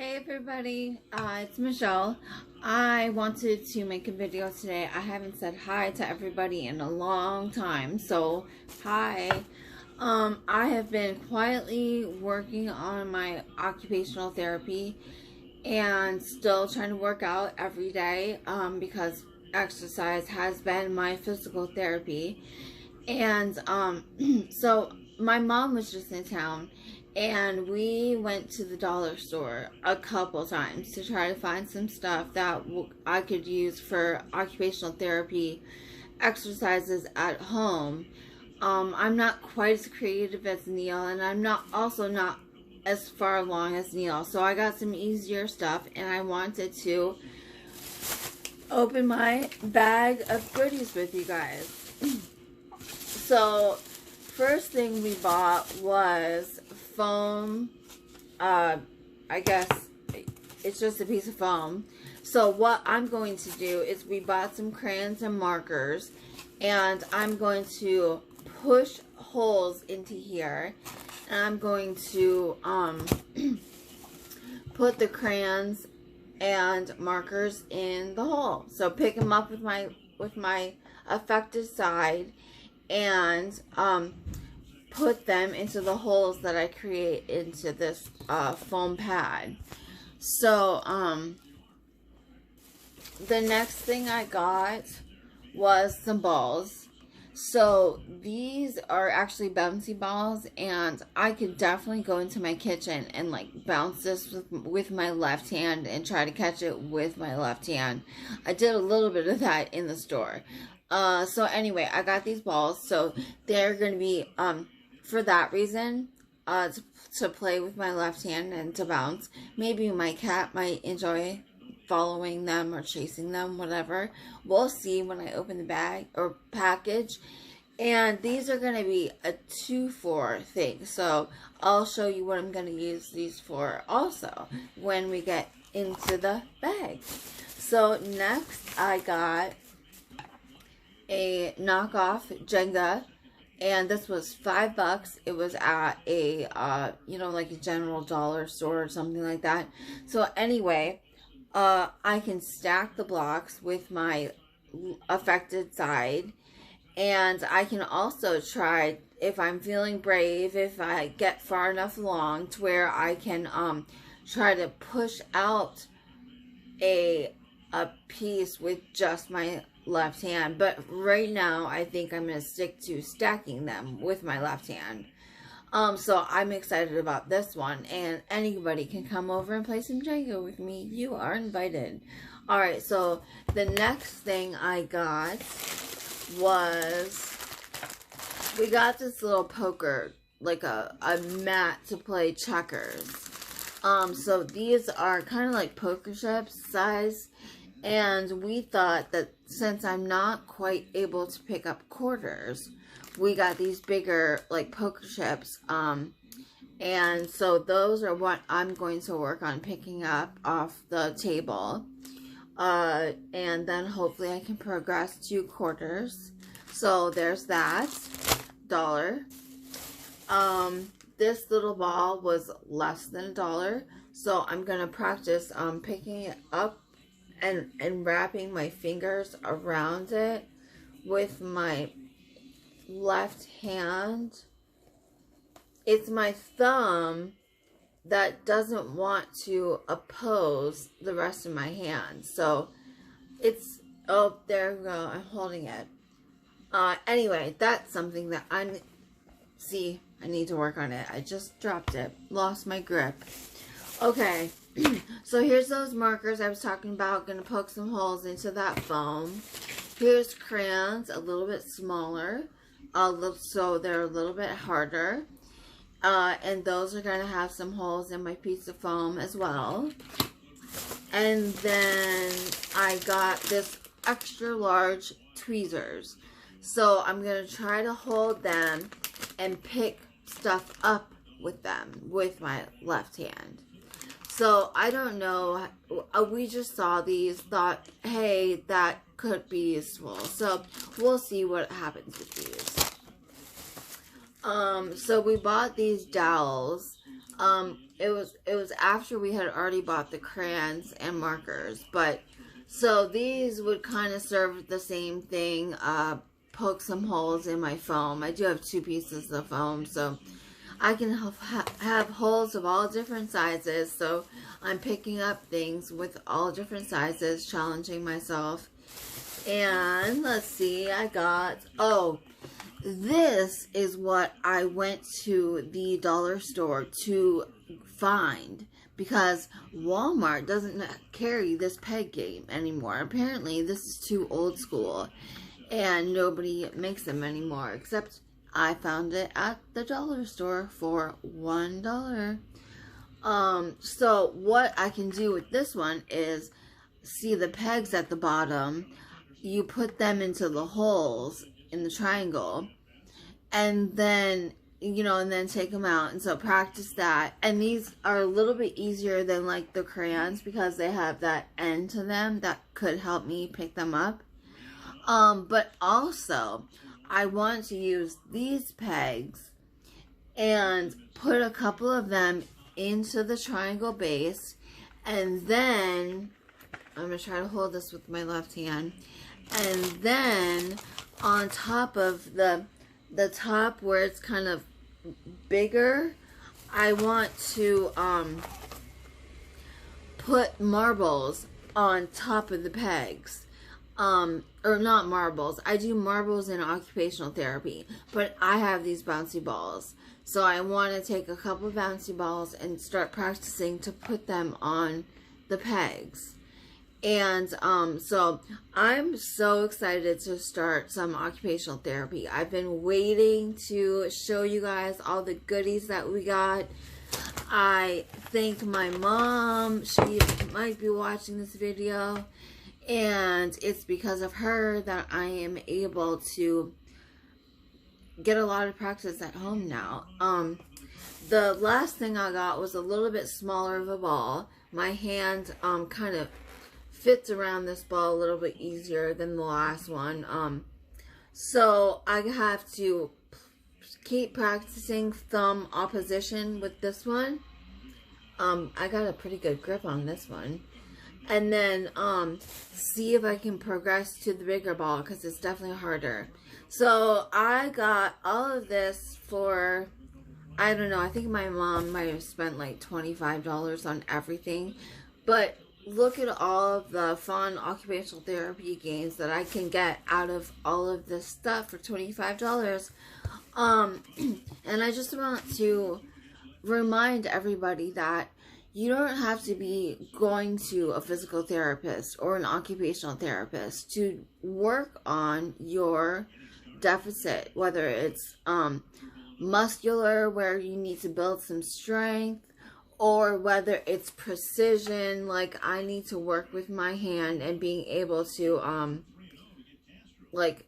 Hey everybody, it's Michelle. I wanted to make a video today. I haven't said hi to everybody in a long time, so hi. I have been quietly working on my occupational therapy and still trying to work out every day because exercise has been my physical therapy. And so my mom was just in town and we went to the dollar store a couple times to try to find some stuff that I could use for occupational therapy exercises at home. I'm not quite as creative as Neil, and I'm not as far along as Neil, so I got some easier stuff and I wanted to open my bag of goodies with you guys. So, first thing we bought was foam. I guess it's just a piece of foam. So what I'm going to do is we bought some crayons and markers, and I'm going to push holes into here, and I'm going to put the crayons and markers in the hole. So pick them up with my affected side and put them into the holes that I create into this foam pad. So the next thing I got was some balls. So these are actually bouncy balls, and I could definitely go into my kitchen and like bounce this with my left hand and try to catch it with my left hand. I did a little bit of that in the store. So anyway, I got these balls, so they're going to be, for that reason, to play with my left hand and to bounce. Maybe my cat might enjoy following them or chasing them, whatever. We'll see when I open the bag or package. And these are going to be a 2-for thing, so I'll show you what I'm going to use these for also when we get into the bag. So next I got a knockoff Jenga, and this was $5. It was at a like a general dollar store or something like that. So anyway, I can stack the blocks with my affected side, and I can also try, if I'm feeling brave, if I get far enough along to where I can try to push out a piece with just my left hand. But right now I think I'm going to stick to stacking them with my left hand. So I'm excited about this one, and anybody can come over and play some Jenga with me. You are invited. Alright, so the next thing I got was, we got this little poker, like a mat to play checkers. So these are kind of like poker chips size, and we thought that since I'm not quite able to pick up quarters, we got these bigger like poker chips, and so those are what I'm going to work on picking up off the table, and then hopefully I can progress to quarters. So there's that. $1. This little ball was less than $1, so I'm gonna practice picking it up and wrapping my fingers around it with my left hand. It's my thumb that doesn't want to oppose the rest of my hand, so it's, oh, there we go, I'm holding it. Anyway, that's something that I need to work on it. I just dropped it, lost my grip. Okay, so here's those markers I was talking about. Gonna poke some holes into that foam. Here's crayons, a little bit smaller, so they're a little bit harder. And those are gonna have some holes in my piece of foam as well. And then I got this extra large tweezers. So I'm gonna try to hold them and pick stuff up with them with my left hand. So I don't know, we just saw these, thought, hey, that could be useful. So we'll see what happens with these. So we bought these dowels. it was after we had already bought the crayons and markers, but so these would kind of serve the same thing. Poke some holes in my foam. I do have 2 pieces of foam, so I can have holes of all different sizes. So I'm picking up things with all different sizes, challenging myself. And let's see, I got, oh, this is what I went to the dollar store to find, because Walmart doesn't carry this peg game anymore. Apparently this is too old school and nobody makes them anymore, except I found it at the dollar store for $1. So what I can do with this one is, see the pegs at the bottom, you put them into the holes in the triangle, and then, you know, and then take them out. And so practice that. And these are a little bit easier than like the crayons because they have that end to them that could help me pick them up. But also I want to use these pegs and put a couple of them into the triangle base, and then I'm going to try to hold this with my left hand, and then on top of the top where it's kind of bigger, I want to put marbles on top of the pegs. Or not marbles. I do marbles in occupational therapy, but I have these bouncy balls. So I want to take a couple of bouncy balls and start practicing to put them on the pegs. And so I'm so excited to start some occupational therapy. I've been waiting to show you guys all the goodies that we got. I thank my mom. She might be watching this video. And it's because of her that I am able to get a lot of practice at home now. The last thing I got was a little bit smaller of a ball. My hand kind of fits around this ball a little bit easier than the last one. So I have to keep practicing thumb opposition with this one. I got a pretty good grip on this one. And then see if I can progress to the bigger ball, because it's definitely harder. So I got all of this for, I don't know, I think my mom might have spent like $25 on everything. But look at all of the fun occupational therapy games that I can get out of all of this stuff for $25. And I just want to remind everybody that you don't have to be going to a physical therapist or an occupational therapist to work on your deficit, whether it's muscular, where you need to build some strength, or whether it's precision, like I need to work with my hand and being able to like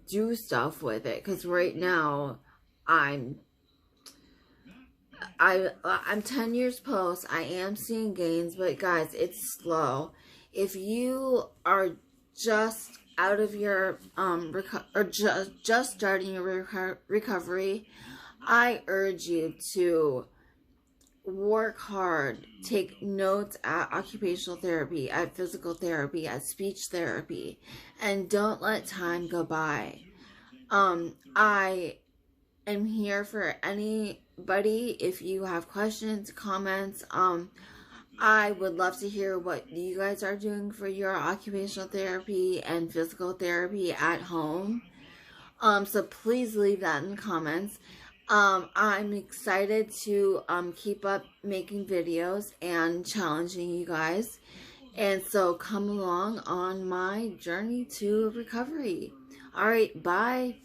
do stuff with it. Because right now I'm 10 years post. I am seeing gains, but guys, it's slow. If you are just out of your just starting your recovery, I urge you to work hard. Take notes at occupational therapy, at physical therapy, at speech therapy, and don't let time go by. I am here for anybody. If you have questions, comments, I would love to hear what you guys are doing for your occupational therapy and physical therapy at home. So please leave that in the comments. I'm excited to keep up making videos and challenging you guys. And so come along on my journey to recovery. All right, bye.